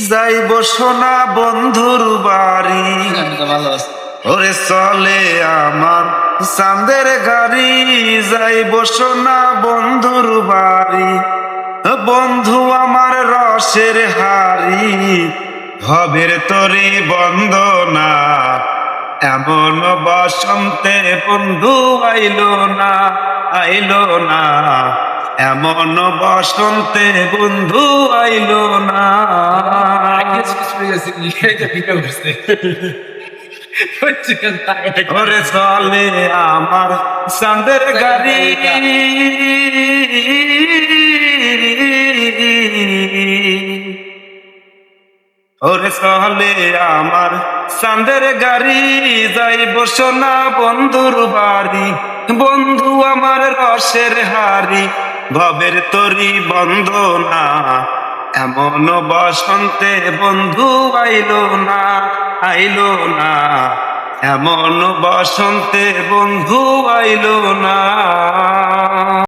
যাইব সোনা বন্ধুর বাড়ি, ওরে চলে আমার চাঁদের গাড়ি। যাইব সোনা বন্ধুর বাড়ি, বন্ধু আমার রসের হাড়ি, ভবের তরি বন্দনা। এমন বসন্তে বন্ধু আইলো না, আইলো না। এমন বসন্তে বন্ধু আইলো না। ওরে চলে আমার চাঁদের গাড়ি, ওরে চলে আমার চাঁদের গাড়ি। যাইব সোনা বন্ধুর বাড়ি, বন্ধু আমার রসের হাড়ি, ভবের তরি বন্দনা। এমন বসন্তে বন্ধু আইলো না, আইলো না। এমন বসন্তে বন্ধু আইলো না।